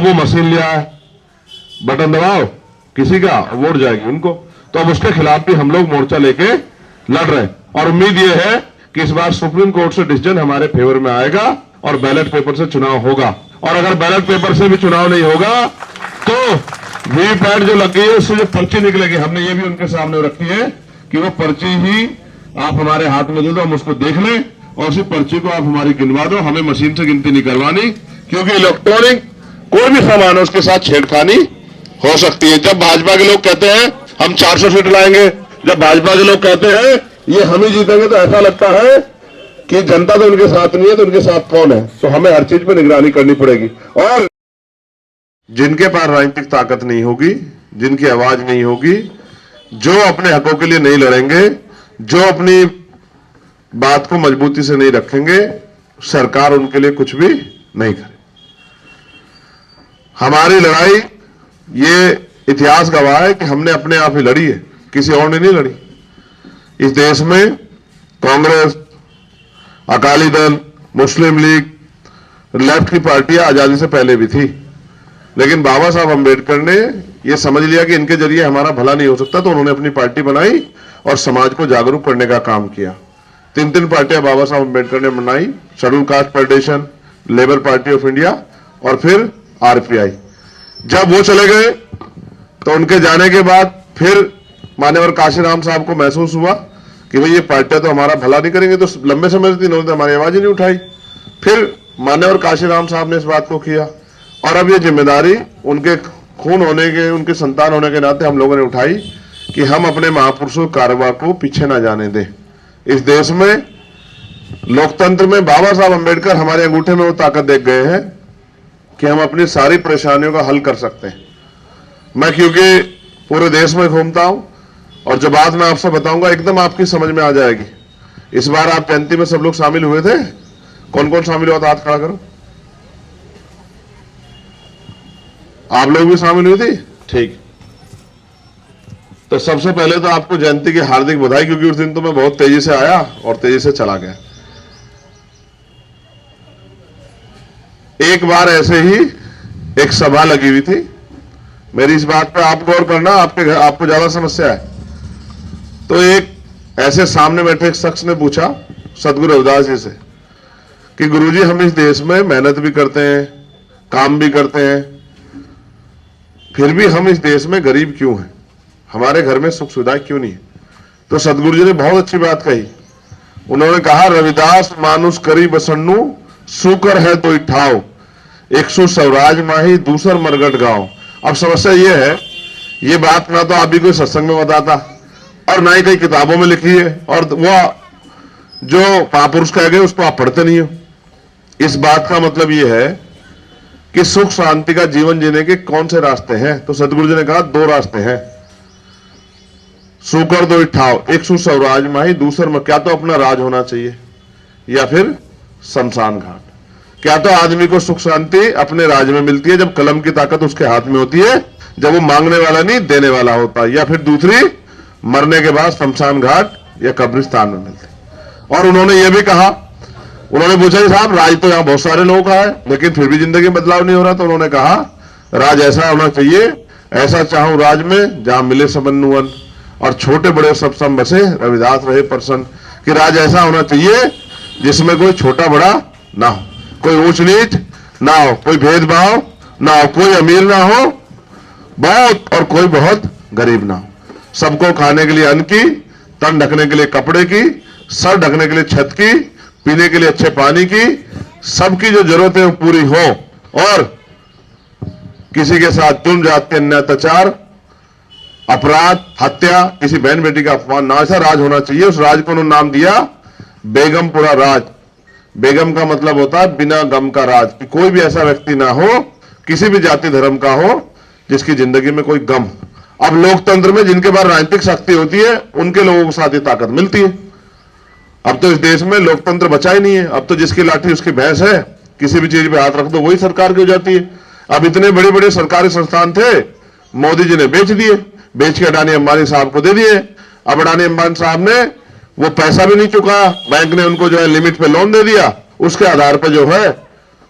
अब वो मशीन लिया है, बटन दबाओ किसी का, वोट जाएगी उनको। तो अब उसके खिलाफ भी हम लोग मोर्चा लेके लड़ रहे हैं और उम्मीद ये है कि इस बार सुप्रीम कोर्ट से डिसीजन हमारे फेवर में आएगा और बैलेट पेपर से चुनाव होगा। और अगर बैलेट पेपर से भी चुनाव नहीं होगा तो वीवीपैट जो लगी है उससे जो पर्ची निकलेगी, हमने ये भी उनके सामने रखी है कि वो पर्ची ही आप हमारे हाथ में दे दो, हम उसको देख लें और उसी पर्ची को आप हमारी गिनवा दो, हमें मशीन से गिनती नहीं करवानी, क्योंकि इलेक्ट्रॉनिक कोई भी सामान है उसके साथ छेड़खानी हो सकती है। जब भाजपा के लोग कहते हैं हम 400 सीट लाएंगे, जब भाजपा के लोग कहते हैं ये हम ही जीतेंगे, तो ऐसा लगता है कि जनता तो उनके साथ नहीं है, तो उनके साथ कौन है। तो हमें हर चीज पर निगरानी करनी पड़ेगी। और जिनके पास राजनीतिक ताकत नहीं होगी, जिनकी आवाज नहीं होगी, जो अपने हकों के लिए नहीं लड़ेंगे, जो अपनी बात को मजबूती से नहीं रखेंगे, सरकार उनके लिए कुछ भी नहीं करे। हमारी लड़ाई ये इतिहास गवाह है कि हमने अपने आप ही लड़ी है, किसी और ने नहीं लड़ी। इस देश में कांग्रेस, अकाली दल, मुस्लिम लीग, लेफ्ट की पार्टियां आजादी से पहले भी थी, लेकिन बाबा साहब अंबेडकर ने यह समझ लिया कि इनके जरिए हमारा भला नहीं हो सकता, तो उन्होंने अपनी पार्टी बनाई और समाज को जागरूक करने का काम किया। 3 पार्टियां बाबा साहब अंबेडकर ने बनाई, schedule caste federation, labour party of India और फिर आरपीआई। जब वो चले गए तो उनके जाने के बाद फिर मान्यवर काशीराम साहब को महसूस हुआ कि भाई ये पार्टियां तो हमारा भला नहीं करेंगे, तो लंबे समय से इन्होंने हमारी आवाज ही नहीं उठाई। फिर मान्यवर काशीराम साहब ने इस बात को किया और अब ये जिम्मेदारी उनके खून होने के, उनके संतान होने के नाते हम लोगों ने उठाई कि हम अपने महापुरुषों कारवां को पीछे ना जाने दें। इस देश में लोकतंत्र में बाबा साहब अंबेडकर हमारे अंगूठे में वो ताकत देख गए हैं कि हम अपनी सारी परेशानियों का हल कर सकते हैं। मैं क्योंकि पूरे देश में घूमता हूं और जो बात मैं आपसे बताऊंगा एकदम आपकी समझ में आ जाएगी। इस बार आप जयंती में सब लोग शामिल हुए थे? कौन कौन शामिल हुआ था? हाथ खड़ा करो। आप लोग भी शामिल हुए थे? ठीक। तो सबसे पहले तो आपको जयंती की हार्दिक बधाई, क्योंकि उस दिन तो मैं बहुत तेजी से आया और तेजी से चला गया। एक बार ऐसे ही एक सभा लगी हुई थी, मेरी इस बात पे आप गौर करना, आपको ज्यादा समस्या है। तो एक ऐसे सामने बैठे एक शख्स ने पूछा सदगुरु रविदास जी से कि गुरुजी हम इस देश में मेहनत भी करते हैं, काम भी करते हैं, फिर भी हम इस देश में गरीब क्यों हैं, हमारे घर में सुख सुविधाएं क्यों नहीं है? तो सदगुरु जी ने बहुत अच्छी बात कही। उन्होंने कहा रविदास मानुष करी बसन्नु, सुकर है तो ठाव, एक सु स्वराज माही दूसर मरगट गांव। अब समस्या ये है, ये बात ना तो आप भी कोई सत्संग में बताता और ना ही कई किताबों में लिखी है, और वो जो महापुरुष कह गए उसको आप पढ़ते नहीं हो। इस बात का मतलब ये है कि सुख शांति का जीवन जीने के कौन से रास्ते हैं? तो सदगुरु जी ने कहा 2 रास्ते हैं, सुकर दो ठाव, एक सु स्वराज माही दूसर में, क्या तो अपना राज होना चाहिए या फिर शमशान घाट। क्या तो आदमी को सुख शांति अपने राज में मिलती है जब कलम की ताकत उसके हाथ में होती है, जब वो मांगने वाला नहीं देने वाला होता, या फिर दूसरी मरने के बाद शमशान घाट या कब्रिस्तान में मिलती। और उन्होंने ये भी कहा, उन्होंने पूछा कि साहब राज तो यहां बहुत सारे लोगों का है लेकिन फिर भी जिंदगी में बदलाव नहीं हो रहा, तो उन्होंने कहा राज ऐसा होना चाहिए, ऐसा चाहूं राज में जहां मिले सबन्नुवन और छोटे बड़े सब सम बसे रविदास रहे प्रसन्न। कि राज ऐसा होना चाहिए जिसमें कोई छोटा बड़ा ना हो, कोई ऊंच नीच ना हो, कोई भेदभाव ना हो, कोई अमीर ना हो बहुत और कोई बहुत गरीब ना हो, सबको खाने के लिए अन्न की, तन ढकने के लिए कपड़े की, सर ढकने के लिए छत की, पीने के लिए अच्छे पानी की, सबकी जो जरूरत है वो पूरी हो, और किसी के साथ जुर्म जात के अन्याय अत्याचार, अपराध, हत्या, किसी बहन बेटी का अपमान ना, ऐसा राज होना चाहिए। उस राज को उन्होंने नाम दिया बेगमपुरा राज। बेगम का मतलब होता है बिना गम का राज, कि कोई भी ऐसा व्यक्ति ना हो, किसी भी जाति धर्म का हो, जिसकी जिंदगी में कोई गम। अब लोकतंत्र में जिनके पास राजनीतिक शक्ति होती है उनके लोगों को साथ ही ताकत मिलती है। अब तो इस देश में लोकतंत्र बचा ही नहीं है, अब तो जिसकी लाठी उसकी भैंस है, किसी भी चीज पे हाथ रख दो वही सरकार की हो जाती है। अब इतने बड़े बड़े सरकारी संस्थान थे, मोदी जी ने बेच दिए, बेच के अडानी अंबानी साहब को दे दिए। अब अडानी अंबानी साहब ने वो पैसा भी नहीं चुकाया, बैंक ने उनको जो है लिमिट पे लोन दे दिया, उसके आधार पर जो है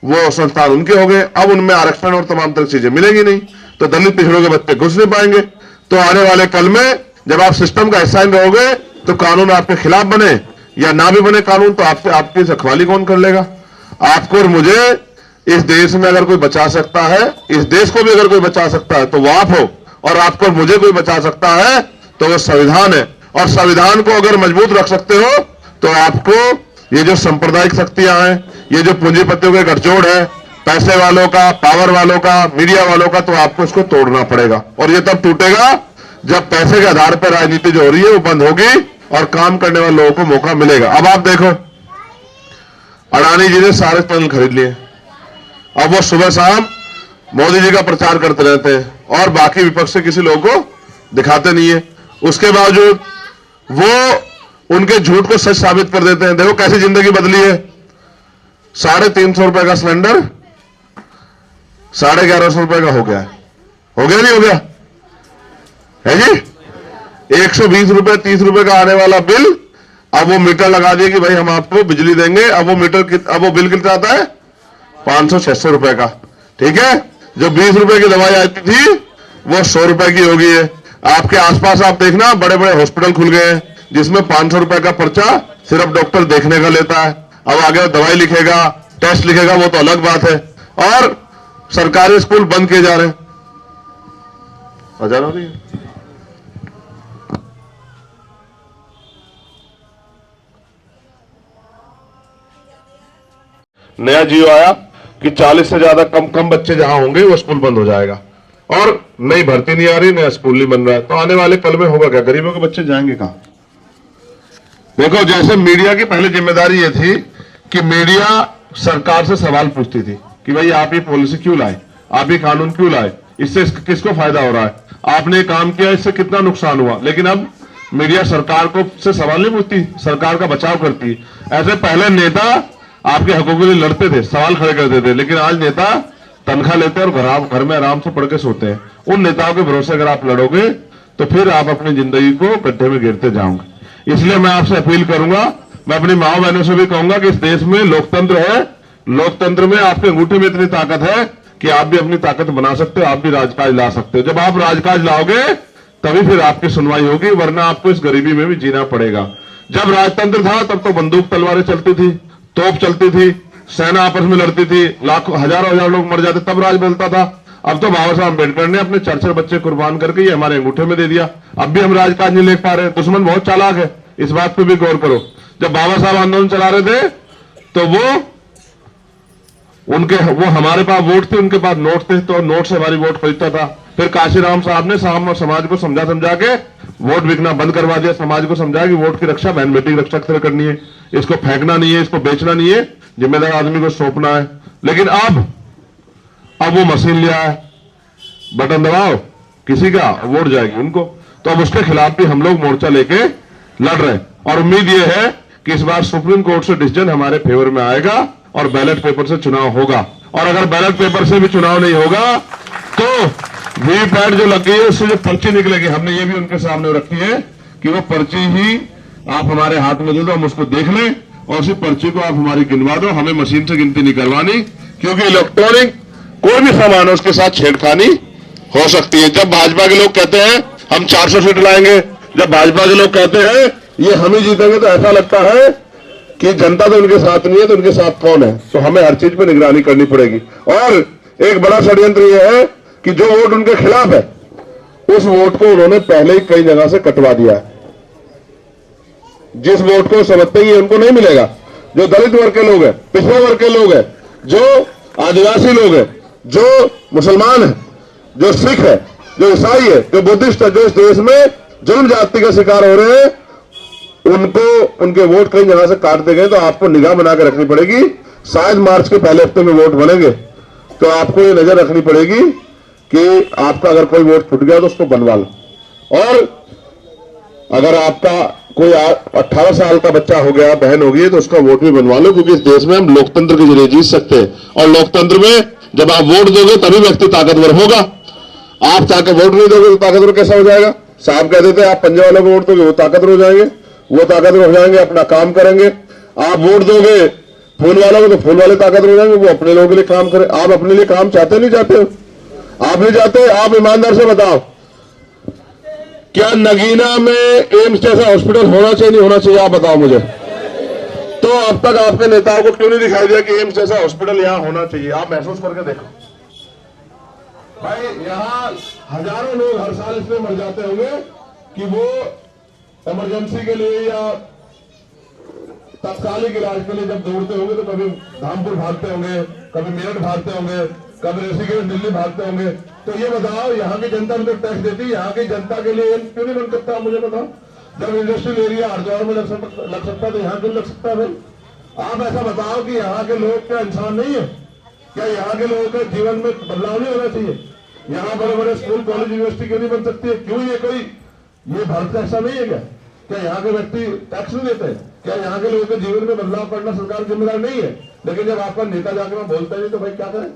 वो संस्थान उनके हो गए, अब उनमें आरक्षण और तमाम तरह चीजें मिलेंगी नहीं, तो दलित पिछड़ों के बच्चे घुस नहीं पाएंगे। तो आने वाले कल में जब आप सिस्टम का हिस्सा रहोगे तो कानून आपके खिलाफ बने या ना भी बने कानून, तो आपसे आपकी रखवाली कौन कर लेगा? आपको और मुझे इस देश में अगर कोई बचा सकता है, इस देश को भी अगर कोई बचा सकता है तो वो आप हो, और आपको और मुझे कोई बचा सकता है तो वो संविधान है। और संविधान को अगर मजबूत रख सकते हो तो आपको ये जो सांप्रदायिक शक्तियां हैं, ये जो पूंजीपतियों के गठजोड़ है, पैसे वालों का, पावर वालों का, मीडिया वालों का, तो आपको इसको तोड़ना पड़ेगा। और ये तब टूटेगा जब पैसे के आधार पर राजनीति जो हो रही है वो बंद होगी और काम करने वाले लोगों को मौका मिलेगा। अब आप देखो, अडानी जी ने सारे टनल खरीद लिए, अब वो सुबह शाम मोदी जी का प्रचार करते रहते हैं और बाकी विपक्ष से किसी लोगों को दिखाते नहीं है। उसके बावजूद वो उनके झूठ को सच साबित कर देते हैं। देखो कैसी जिंदगी बदली है। 350 रुपए का सिलेंडर 1150 रुपए का हो गया है। हो गया नहीं हो गया है जी? 120 रुपए 30 रुपए का आने वाला बिल, अब वो मीटर लगा दिए कि भाई हम आपको बिजली देंगे। अब वो बिल कितना आता है? 500-600 रुपए का। ठीक है, जो 20 रुपए की दवाई आती थी वो 100 रुपए की हो गई है। आपके आसपास आप देखना बड़े बड़े हॉस्पिटल खुल गए हैं जिसमें 500 रुपए का पर्चा सिर्फ डॉक्टर देखने का लेता है। अब आगे दवाई लिखेगा, टेस्ट लिखेगा, वो तो अलग बात है। और सरकारी स्कूल बंद किए जा रहे हैं। हजार हो रही है। नया जियो आया कि 40 से ज्यादा कम बच्चे जहां होंगे वो स्कूल बंद हो जाएगा, और नई भर्ती नहीं आ रही, नया स्कूल नहीं बन रहा है। तो आने वाले कल में होगा क्या? गरीबों के बच्चे जाएंगे कहां? देखो, जैसे मीडिया की पहले जिम्मेदारी ये थी कि मीडिया सरकार से सवाल पूछती थी कि भाई आप ये पॉलिसी क्यों लाए, आप ये कानून क्यों लाए, इससे किसको फायदा हो रहा है, आपने काम किया इससे कितना नुकसान हुआ। लेकिन अब मीडिया सरकार को से सवाल नहीं पूछती, सरकार का बचाव करती। ऐसे पहले नेता आपके हकों के लिए लड़ते थे, सवाल खड़े करते थे, लेकिन आज नेता तनख्वाह लेते हैं और घर में आराम से पढ़ के सोते हैं। उन नेताओं के भरोसे अगर आप लड़ोगे तो फिर आप अपनी जिंदगी को गड्ढे में गिरते जाओगे। इसलिए मैं आपसे अपील करूंगा, मैं अपनी माओ बहनों से भी कहूंगा कि इस देश में लोकतंत्र है, लोकतंत्र में आपके अंगूठे में इतनी ताकत है कि आप भी अपनी ताकत बना सकते हो, आप भी राजकाज ला सकते हो। जब आप राजकाज लाओगे तभी फिर आपकी सुनवाई होगी, वरना आपको इस गरीबी में भी जीना पड़ेगा। जब राजतंत्र था तब तो बंदूक तलवारें चलती थी, तोप चलती थी, सेना आपस में लड़ती थी, लाखों हजारों लोग मर जाते, तब राज बदलता था। अब तो बाबा साहब अम्बेडकर ने अपने 4 बच्चे कुर्बान करके ये हमारे अंगूठे में दे दिया। अब भी हम राजकाज नहीं ले पा रहे। दुश्मन बहुत चालाक है, इस बात पे भी गौर करो। जब बाबा साहब आंदोलन चला रहे थे तो वो हमारे पास वोट थे, उनके पास नोट थे, तो नोट से हमारी वोट खरीदता था। फिर काशीराम साहब ने समाज को समझा के वोट बिकना बंद करवा दिया। समाज को समझाया कि वोट की रक्षा बहन बेटी की रक्षा की तरह करनी है, इसको फेंकना नहीं है, इसको बेचना नहीं है, जिम्मेदार आदमी को सौंपना है। लेकिन अब वो मशीन लिया है, बटन दबाओ किसी का वोट जाएगी उनको। तो अब उसके खिलाफ भी हम लोग मोर्चा लेके लड़ रहे हैं, और उम्मीद यह है कि इस बार सुप्रीम कोर्ट से डिसीजन हमारे फेवर में आएगा और बैलेट पेपर से चुनाव होगा। और अगर बैलेट पेपर से भी चुनाव नहीं होगा तो वीवीपैट जो लगी है उससे जो पर्ची निकलेगी, हमने ये भी उनके सामने रखी है कि वो पर्ची ही आप हमारे हाथ में दे दो, हम उसको देख लें और उसी पर्ची को आप हमारी गिनवा दो। हमें मशीन से गिनती नहीं करवानी, क्योंकि इलेक्ट्रॉनिक कोई भी सामान है उसके साथ छेड़खानी हो सकती है। जब भाजपा के लोग कहते हैं हम 400 सीट लाएंगे, जब भाजपा के लोग कहते हैं ये हम ही जीतेंगे, तो ऐसा लगता है कि जनता तो उनके साथ नहीं है, तो उनके साथ कौन है। तो हमें हर चीज पे निगरानी करनी पड़ेगी। और एक बड़ा षड्यंत्र यह है कि जो वोट उनके खिलाफ है उस वोट को उन्होंने पहले ही कई जगह से कटवा दिया है। जिस वोट को समझते ही उनको नहीं मिलेगा, जो दलित वर्ग के लोग हैं, पिछड़े वर्ग के लोग हैं, जो आदिवासी लोग हैं, जो मुसलमान है, जो सिख है, जो ईसाई है, जो बुद्धिस्ट है, जो इस देश में जुल्म जाति का शिकार हो रहे हैं, उनको उनके वोट कई जगह से काट दे गए। तो आपको निगाह बना के रखनी पड़ेगी। शायद मार्च के पहले हफ्ते में वोट बनेंगे, तो आपको ये नजर रखनी पड़ेगी कि आपका अगर कोई वोट फूट गया तो उसको बनवा लो। और अगर आपका कोई 18 साल का बच्चा हो गया, बहन हो गई, तो उसका वोट भी बनवा लो, क्योंकि इस देश में हम लोकतंत्र के जरिए जीत सकते हैं। और लोकतंत्र में जब आप वोट दोगे तभी व्यक्ति ताकतवर होगा। आप जाके वोट नहीं दोगे तो ताकतवर कैसा हो जाएगा? साहब कहते थे आप पंजे वालों को वोट दोगे वो ताकतवर हो जाएंगे, वो ताकतवर हो जाएंगे, अपना काम करेंगे। आप वोट दोगे फूल वालों को तो फूल वाले ताकतवर हो जाएंगे, वो अपने लोगों के लिए काम करे। आप अपने लिए काम चाहते नहीं चाहते हो? आप नहीं चाहते? आप ईमानदार से बताओ, क्या नगीना में एम्स जैसा हॉस्पिटल होना चाहिए नहीं होना चाहिए? आप बताओ मुझे। तो अब तक आपके नेताओं को क्यों नहीं दिखाई दिया कि एम्स जैसा हॉस्पिटल यहां होना चाहिए? आप महसूस करके देखो भाई, यहां हजारों लोग हर साल इसमें मर जाते होंगे कि वो इमरजेंसी के लिए या तत्कालिक इलाज के लिए जब दौड़ते होंगे तो कभी धामपुर भागते होंगे, कभी मेरठ भागते होंगे, कभी ऋषिकेश दिल्ली भागते होंगे। तो ये बताओ, यहाँ की जनता भी तो टैक्स देती है, यहाँ की जनता के लिए क्यों नहीं बन सकता? मुझे बताओ, जब इंडस्ट्रियल एरिया हरिद्वार में लग सकता तो यहाँ क्यों लग सकता है भाई? आप ऐसा बताओ कि यहाँ के लोग क्या इंसान नहीं है? क्या यहाँ के लोगों के जीवन में बदलाव नहीं होना चाहिए? यहाँ बड़े बड़े स्कूल कॉलेज यूनिवर्सिटी क्यों नहीं बन सकती है? क्यों ये भारत का हिस्सा नहीं है क्या? क्या यहाँ के व्यक्ति टैक्स नहीं देते? क्या यहाँ के लोगों के जीवन में बदलाव करना सरकार जिम्मेदार नहीं है? लेकिन जब आपका नेता जाके वहां बोलता नहीं तो भाई क्या करें?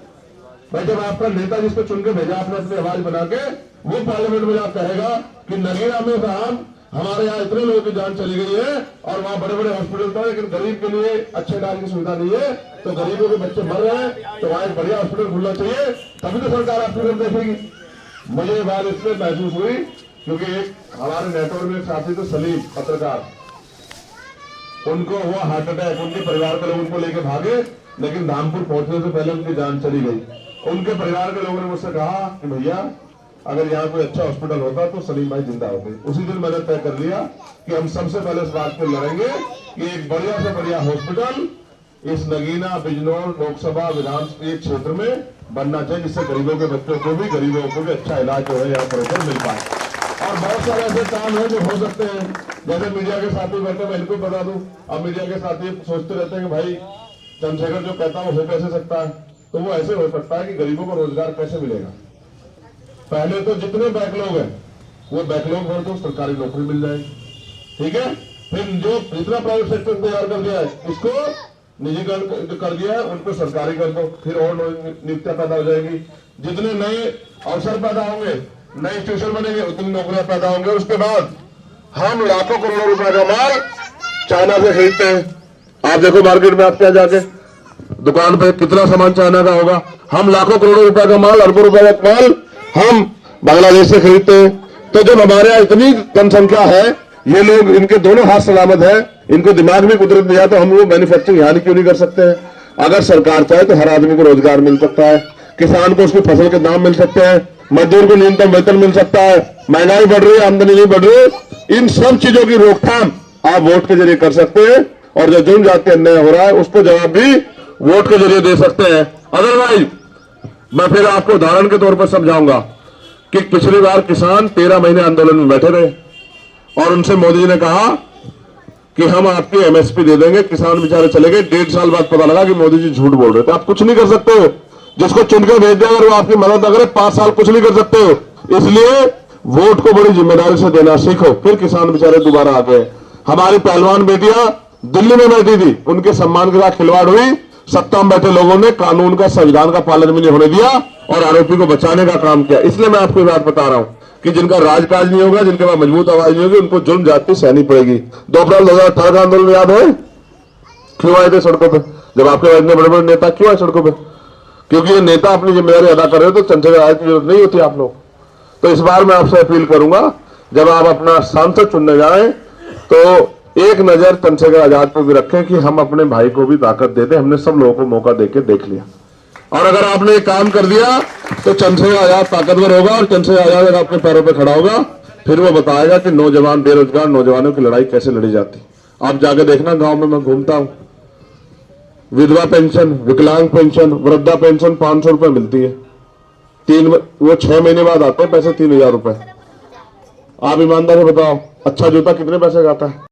भाई जब आपका नेता जिसको चुन के भेजा आपने अपनी आवाज बना के, वो पार्लियामेंट में आप कहेगा कि नगीना में साहब हमारे यहाँ इतने लोगों की जान चली गई है और वहां बड़े बड़े हॉस्पिटल था, लेकिन गरीब के लिए अच्छे इलाज की सुविधा नहीं है, तो गरीबों के बच्चे मर रहे हैं, तो वहां एक बढ़िया हॉस्पिटल खुलना चाहिए, तभी तो सरकार आपकी तरफ देखेगी। मुझे ये बात इसलिए महसूस हुई क्योंकि एक हमारे नेटवर्क में साथी थे सलीम पत्रकार, उनको हुआ हार्ट अटैक, उनके परिवार के लोग उनको लेके भागे, लेकिन धामपुर पहुंचने से पहले उनकी जान चली गई। उनके परिवार के लोगों ने मुझसे कहा कि भैया अगर यहाँ कोई अच्छा हॉस्पिटल होता तो सलीम भाई जिंदा होते। उसी दिन मैंने तय कर लिया कि हम सबसे पहले इस बात पर लड़ेंगे कि एक बढ़िया से बढ़िया हॉस्पिटल इस नगीना बिजनौर लोकसभा विधानसभा क्षेत्र में बनना चाहिए, जिससे गरीबों के बच्चों को भी गरीबों को भी अच्छा इलाज जो है यहाँ पर मिल पाए। और बहुत सारे ऐसे काम है जो हो सकते हैं, जैसे मीडिया के साथी बैठे, मैं इनको बता दूं, अब मीडिया के साथी सोचते रहते हैं कि भाई चंद्रशेखर जो कहता है वो हो कैसे सकता है, तो वो ऐसे हो सकता है कि गरीबों को रोजगार कैसे मिलेगा। पहले तो जितने बैकलॉग है वो बैकलॉग भर दो, सरकारी नौकरी मिल जाएगी, ठीक है। फिर जो जितना प्राइवेट सेक्टर तैयार कर दिया है इसको निजीकरण कर दिया है उनको सरकारी कर दो, फिर और नियुक्तियां पैदा हो जाएगी। जितने नए अवसर पैदा होंगे, नए इंस्टीट्यूशन बनेंगे, उतनी नौकरियां पैदा होंगे। उसके बाद हम लाखों करोड़ों रुपए का माल चाइना से खरीदते हैं। आप देखो मार्केट में आप क्या जाके दुकान पे कितना सामान चाइना का होगा। हम लाखों करोड़ों रुपए का माल, अरबों रुपए का माल हम बांग्लादेश से खरीदते हैं। तो जब हमारे यहाँ इतनी जनसंख्या है, ये लोग इनके दोनों हाथ सलामत है, इनको दिमाग भी कुदरत दिया, तो हम वो मैन्युफैक्चरिंग यहाँ क्यों नहीं कर सकते हैं? अगर सरकार चाहे तो हर आदमी को रोजगार मिल सकता है, किसान को उसकी फसल के दाम मिल सकते हैं, मजदूर को न्यूनतम वेतन मिल सकता है, महंगाई बढ़ रही है, आमदनी नहीं बढ़ रही। इन सब चीजों की रोकथाम आप वोट के जरिए कर सकते हैं, और जो जुर्म जाति अन्याय हो रहा है उसको जवाब भी वोट के जरिए दे सकते हैं। अदरवाइज मैं फिर आपको उदाहरण के तौर पर समझाऊंगा कि पिछली बार किसान 13 महीने आंदोलन में बैठे रहे और उनसे मोदी जी ने कहा कि हम आपकी एमएसपी दे देंगे, किसान बेचारे चले गए। 1.5 साल बाद पता लगा कि मोदी जी झूठ बोल रहे थे। आप कुछ नहीं कर सकते हो, जिसको चुनकर भेज दिया अगर वो आपकी मदद अगर 5 साल कुछ नहीं कर सकते हो। इसलिए वोट को बड़ी जिम्मेदारी से देना सीखो। फिर किसान बेचारे दोबारा आ गए। हमारी पहलवान बेटियां दिल्ली में बैठी थी, उनके सम्मान के साथ खिलवाड़ हुई। सत्ता में बैठे लोगों ने कानून का, संविधान का पालन भी नहीं होने दिया और आरोपी को बचाने का काम किया। इसलिए मैं आपको बात बता रहा हूं कि जिनका राजकाज नहीं होगा, जिनके पास मजबूत आवाज नहीं होगी, उनको जुर्म जाति सहनी पड़ेगी। 2 अप्रैल 2018 का आंदोलन याद है? क्यों आए थे सड़कों पर? जब आपके इतने बड़े बड़े नेता क्यों आए सड़कों पर? क्योंकि ये नेता अपनी जिम्मेदारी अदा कर रहे हो, तो चंद्रशेखर आजाद की जरूरत नहीं होती आप लोग। तो इस बार मैं आपसे अपील करूंगा, जब आप अपना सांसद चुनने जाएं तो एक नजर चंद्रशेखर आजाद पर भी रखें कि हम अपने भाई को भी ताकत देते। हमने सब लोगों को मौका देके देख लिया, और अगर आपने एक काम कर दिया तो चंद्रशेखर आजाद ताकतवर होगा, और चंद्रशेखर आजाद अगर अपने पैरों पर खड़ा होगा फिर वो बताएगा कि नौजवान, बेरोजगार नौजवानों की लड़ाई कैसे लड़ी जाती। आप जाके देखना, गांव में मैं घूमता हूं, विधवा पेंशन, विकलांग पेंशन, वृद्धा पेंशन 500 रुपए मिलती है। वो 6 महीने बाद आते हैं पैसे 3000 रुपए। आप ईमानदारी बताओ, अच्छा जूता कितने पैसे का आता है?